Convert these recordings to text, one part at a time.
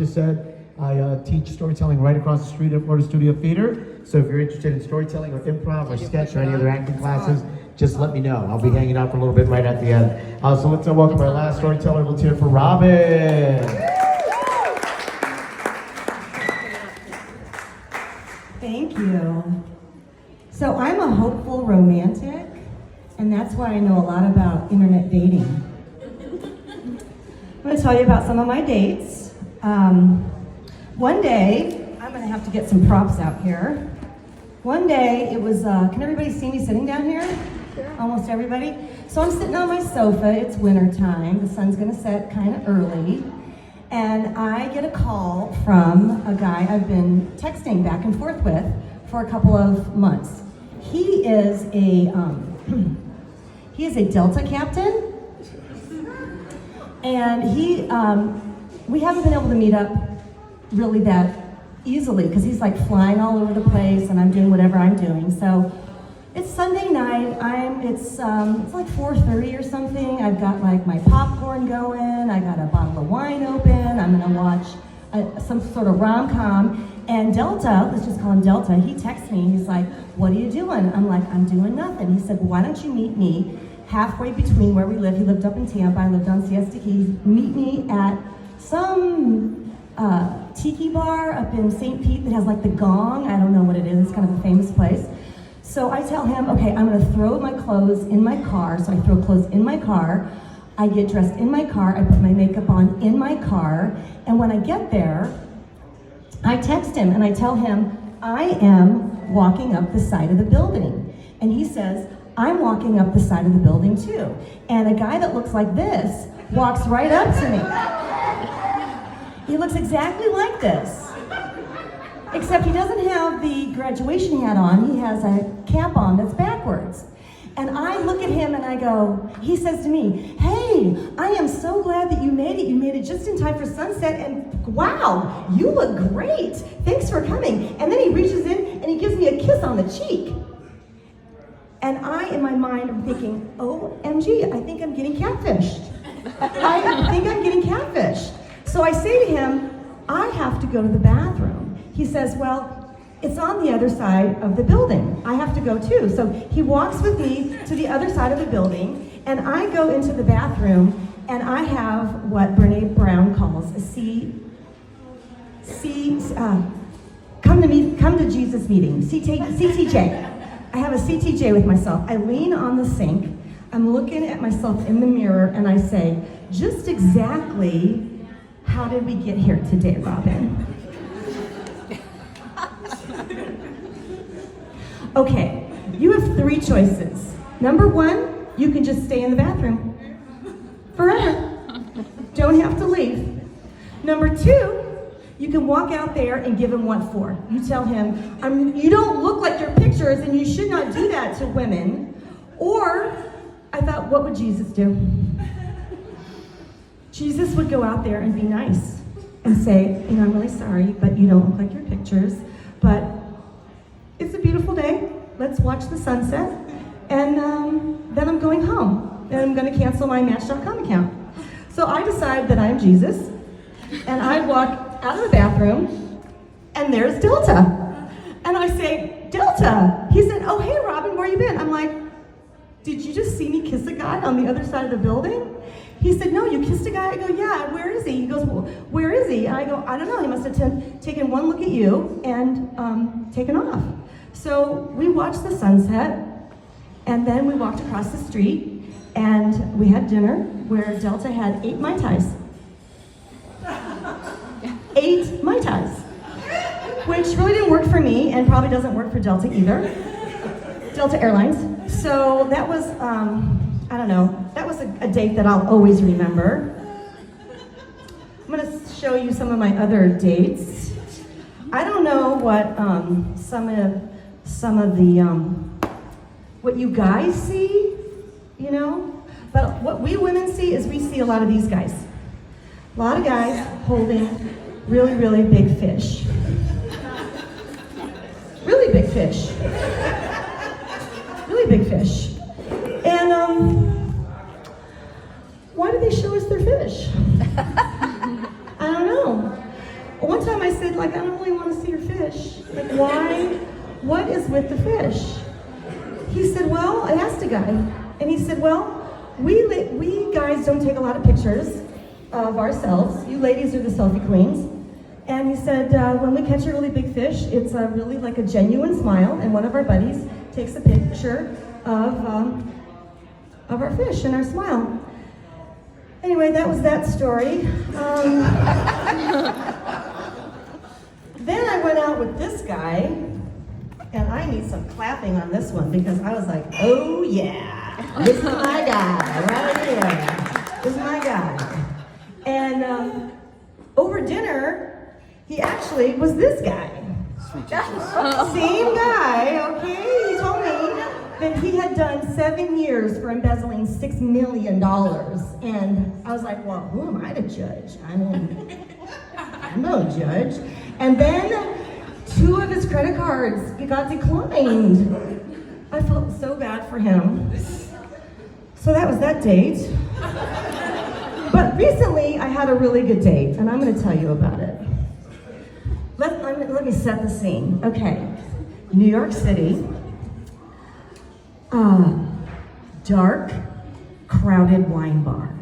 Just said, I teach storytelling right across the street at Florida Studio Theater. So if you're interested in storytelling or improv or sketch or any other acting classes, just let me know. I'll be hanging out for a little bit right at the end. So let's welcome our last storyteller. Let's hear it for Robin. Thank you. So I'm a hopeful romantic, and that's why I know a lot about internet dating. I'm going to tell you about some of my dates. One day, I'm going to have to get some props out here. One day, it was, can everybody see me sitting down here? Sure. Almost everybody. So I'm sitting on my sofa, it's winter time, the sun's going to set kind of early, and I get a call from a guy I've been texting back and forth with for a couple of months. He is a Delta captain, and we haven't been able to meet up really that easily because he's like flying all over the place and I'm doing whatever I'm doing. So it's Sunday night, it's like 4:30 or something. I've got like my popcorn going, I got a bottle of wine open, I'm gonna watch some sort of rom-com. And Delta, let's just call him Delta, he texts me, he's like, what are you doing? I'm like, I'm doing nothing. He said, well, why don't you meet me halfway between where we live. He lived up in Tampa, I lived on Siesta Keys. Meet me at some tiki bar up in St. Pete that has like the gong. I don't know what it is, it's kind of a famous place. So I tell him, okay, I'm gonna throw my clothes in my car. So I throw clothes in my car, I get dressed in my car, I put my makeup on in my car, and when I get there, I text him and I tell him, I am walking up the side of the building. And he says, I'm walking up the side of the building too. And a guy that looks like this walks right up to me. He looks exactly like this, except he doesn't have the graduation hat on. He has a cap on that's backwards. And I look at him and I go, he says to me, hey, I am so glad that you made it. You made it just in time for sunset, and wow, you look great. Thanks for coming. And then he reaches in and he gives me a kiss on the cheek. And I, in my mind, am thinking, OMG, I think I'm getting catfished. I think I'm getting catfished. So I say to him, I have to go to the bathroom. He says, well, it's on the other side of the building. I have to go too. So he walks with me to the other side of the building, and I go into the bathroom, and I have what Brene Brown calls a come to Jesus meeting, CTJ. I have a CTJ with myself. I lean on the sink, I'm looking at myself in the mirror, and I say, just exactly how did we get here today, Robin? Okay, you have three choices. Number one, you can just stay in the bathroom forever. Don't have to leave. Number two, you can walk out there and give him what for. You tell him, you don't look like your pictures and you should not do that to women. Or, I thought, what would Jesus do? Jesus would go out there and be nice and say, I'm really sorry, but you don't look like your pictures, but it's a beautiful day. Let's watch the sunset, and then I'm going home, and I'm going to cancel my Match.com account. So I decide that I'm Jesus, and I walk out of the bathroom, and there's Delta. And I say, Delta. He said, oh, hey, Robin, where you been? I'm like, did you just see me kiss a guy on the other side of the building? He said, no, you kissed a guy? I go, yeah, where is he? He goes, well, where is he? I go, I don't know, he must have taken one look at you and taken off. So we watched the sunset, and then we walked across the street, and we had dinner where Delta had 8 Mai Tais. 8 Mai Tais, which really didn't work for me, and probably doesn't work for Delta either. Delta Airlines. So that was, I don't know, that was a date that I'll always remember. I'm gonna show you some of my other dates. I don't know what some of the, what you guys see, but what we women see is we see a lot of these guys. A lot of guys holding really, really big fish. Really big fish. Really big fish. And why do they show us their fish? I don't know. time I said, like, I don't really want to see your fish. Like, why? What is with the fish? He said, well, I asked a guy, and he said, well, we guys don't take a lot of pictures of ourselves. You ladies are the selfie queens. And he said, when we catch a really big fish, it's really like a genuine smile, and one of our buddies takes a picture of our fish and our smile. Anyway, that was that story. Then I went out with this guy, and I need some clapping on this one because I was like, oh yeah, this is my guy right here. This is my guy. And over dinner, he actually was this guy. Same guy, okay? He told me that he had done 7 years for embezzling $6 million. And I was like, well, who am I to judge? I mean, I'm no judge. And then 2 of his credit cards got declined. I felt so bad for him. So that was that date. But recently, I had a really good date, and I'm going to tell you about it. Let me set the scene. Okay, New York City, dark, crowded wine bar.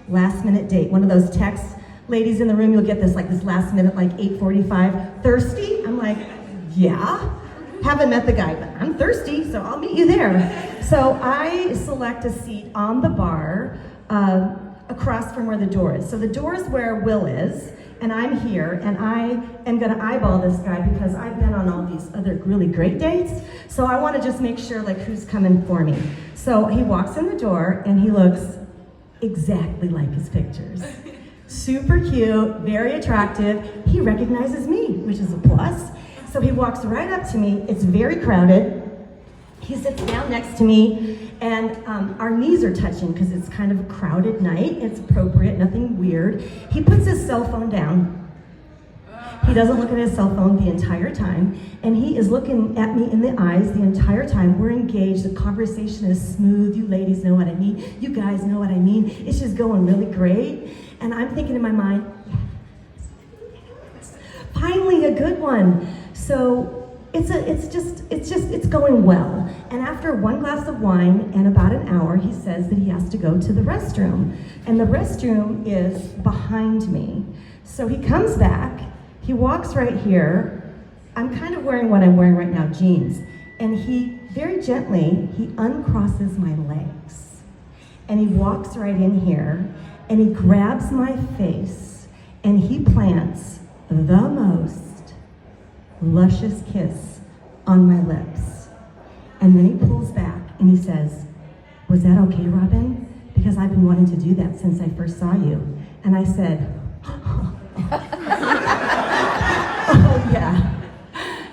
Last minute date. One of those texts, ladies in the room, you'll get this like this last minute, like 8:45. Thirsty? I'm like, yeah. Haven't met the guy, but I'm thirsty, so I'll meet you there. So I select a seat on the bar across from where the door is. So the door is where Will is, and I'm here, and I am gonna eyeball this guy because I've been on all these other really great dates, so I wanna just make sure like who's coming for me. So he walks in the door, and he looks exactly like his pictures. Super cute, very attractive. He recognizes me, which is a plus. So he walks right up to me. It's very crowded. He sits down next to me, and our knees are touching because it's kind of a crowded night. It's appropriate, nothing weird. He puts his cell phone down. He doesn't look at his cell phone the entire time, and he is looking at me in the eyes the entire time. We're engaged. The conversation is smooth. You ladies know what I mean. You guys know what I mean. It's just going really great. And I'm thinking in my mind, yes, finally a good one. So it's going well. And after 1 glass of wine and about an hour, he says that he has to go to the restroom. And the restroom is behind me. So he comes back, he walks right here. I'm kind of wearing what I'm wearing right now, jeans. And he, very gently, he uncrosses my legs. And he walks right in here, and he grabs my face, and he plants the most luscious kiss on my lips. And then he pulls back and he says, was that okay, Robin? Because I've been wanting to do that since I first saw you. And I said, oh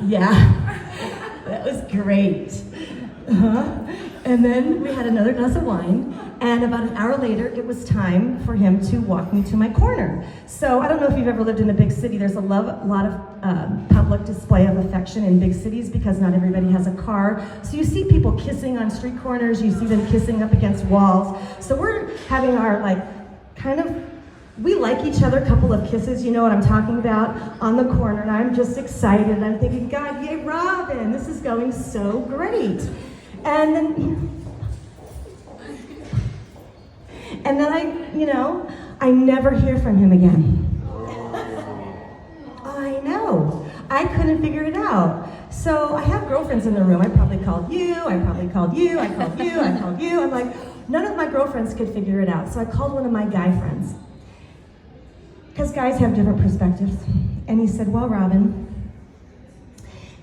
yeah, that was great. And then we had another glass of wine, and about an hour later, it was time for him to walk me to my corner. So I don't know if you've ever lived in a big city. There's a lot of public display of affection in big cities because not everybody has a car. So you see people kissing on street corners, you see them kissing up against walls. So we're having our we like each other, couple of kisses, you know what I'm talking about, on the corner, and I'm just excited. I'm thinking, God, yay, Robin, this is going so great. And then I never hear from him again. I know. I couldn't figure it out. So I have girlfriends in the room. I probably called you, I probably called you, I called you, I called you. I'm like, none of my girlfriends could figure it out. So I called one of my guy friends. Because guys have different perspectives. And he said, well, Robin,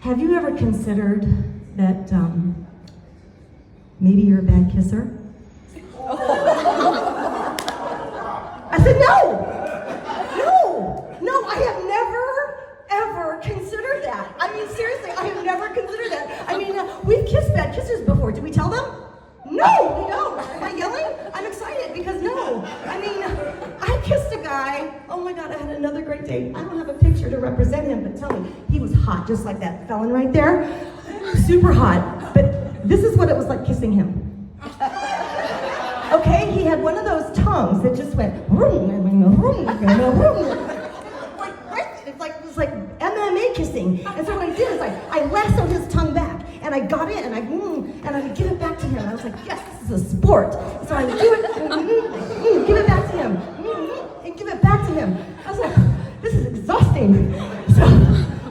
have you ever considered that maybe you're a bad kisser? I said, no, I have never, ever considered that. I mean, seriously, I have never considered that. I mean, we've kissed bad kissers before. Did we tell them? No, we don't. Am I yelling? I'm excited because no. I mean, I kissed a guy. Oh my God, I had another great date. I don't have a picture to represent him, but tell me, he was hot, just like that felon right there. Super hot. But this is what it was like kissing him. Okay, he had one of those tongues that just went vroom, vroom, vroom, vroom. It's like it was amazing. And so what I did is I lassoed his tongue back, and I got it, and I would give it back to him. And I was like, yes, this is a sport. So I would do it, give it back to him, and give it back to him. I was like, this is exhausting.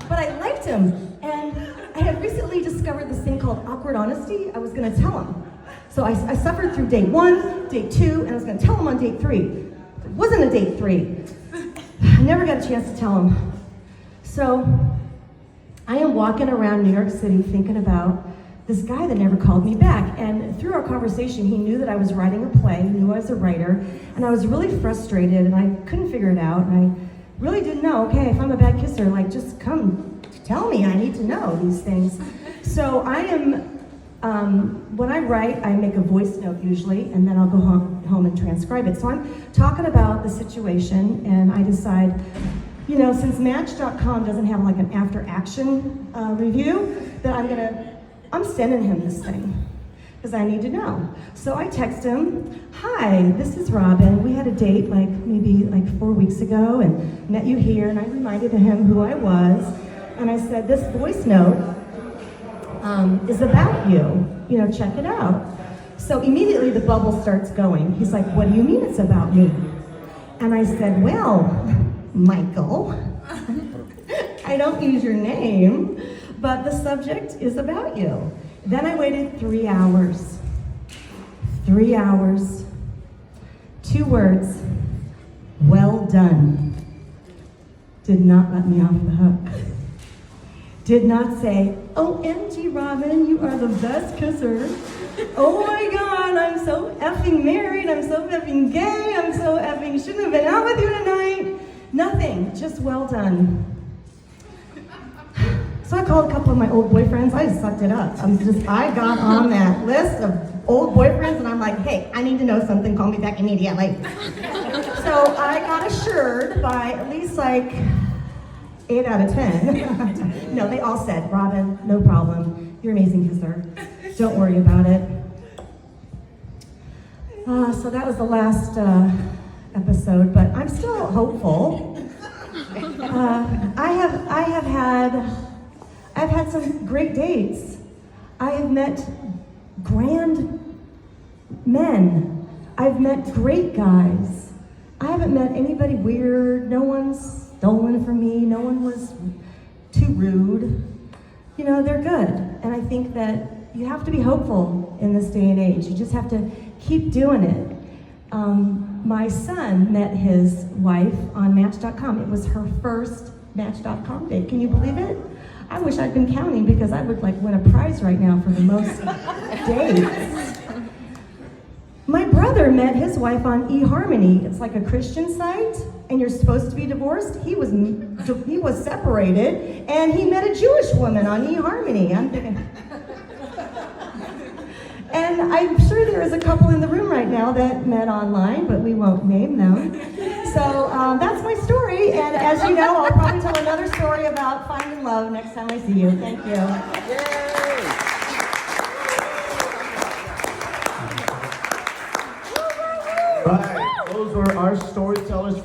But I liked him, and I had recently discovered this thing called awkward honesty. I was gonna tell him. So I suffered through date 1, date 2, and I was gonna tell him on date 3. It wasn't a date 3. I never got a chance to tell him. So I am walking around New York City thinking about this guy that never called me back. And through our conversation, he knew that I was writing a play, he knew I was a writer, and I was really frustrated, and I couldn't figure it out, and I really didn't know, okay, if I'm a bad kisser, like, just come tell me, I need to know these things. So I am, when I write, I make a voice note usually, and then I'll go home and transcribe it. So I'm talking about the situation, and I decide, you know, since Match.com doesn't have like an after-action review, that I'm sending him this thing, because I need to know. So I text him, hi, this is Robin. We had a date maybe 4 weeks ago and met you here, and I reminded him who I was, and I said, this voice note is about you. You know, check it out. So immediately the bubble starts going. He's like, what do you mean it's about me? And I said, well, Michael, I don't use your name, but the subject is about you. Then I waited 3 hours. 3 hours. 2 words. Well done. Did not let me off the hook. Did not say, OMG, Robin, you are the best kisser. Oh my God, I'm so effing married, I'm so effing gay, I'm so effing shouldn't have been out with you tonight. Nothing, just well done. So I called a couple of my old boyfriends. I just sucked it up. I got on that list of old boyfriends, and I'm like, hey, I need to know something. Call me back immediately. So I got assured by at least 8 out of 10. No, they all said, Robin, no problem. You're an amazing kisser. Don't worry about it. So that was the last episode, but I'm still hopeful. I've had some great dates. I have met grand men. I've met great guys. I haven't met anybody weird. No one's stolen from me. No one was too rude. You know, they're good. And I think that you have to be hopeful in this day and age. You just have to keep doing it. My son met his wife on Match.com. It was her first Match.com date. Can you believe it? I wish I'd been counting, because I would win a prize right now for the most dates. My brother met his wife on eHarmony. It's like a Christian site, and you're supposed to be divorced. He was separated, and he met a Jewish woman on eHarmony. I'm thinking, and I'm sure there is a couple in the room right now that met online, but we won't name them. So that's my story, and as you know, I'll probably tell another story about finding love next time I see you. Thank you. Yay! Right, those were our storytellers.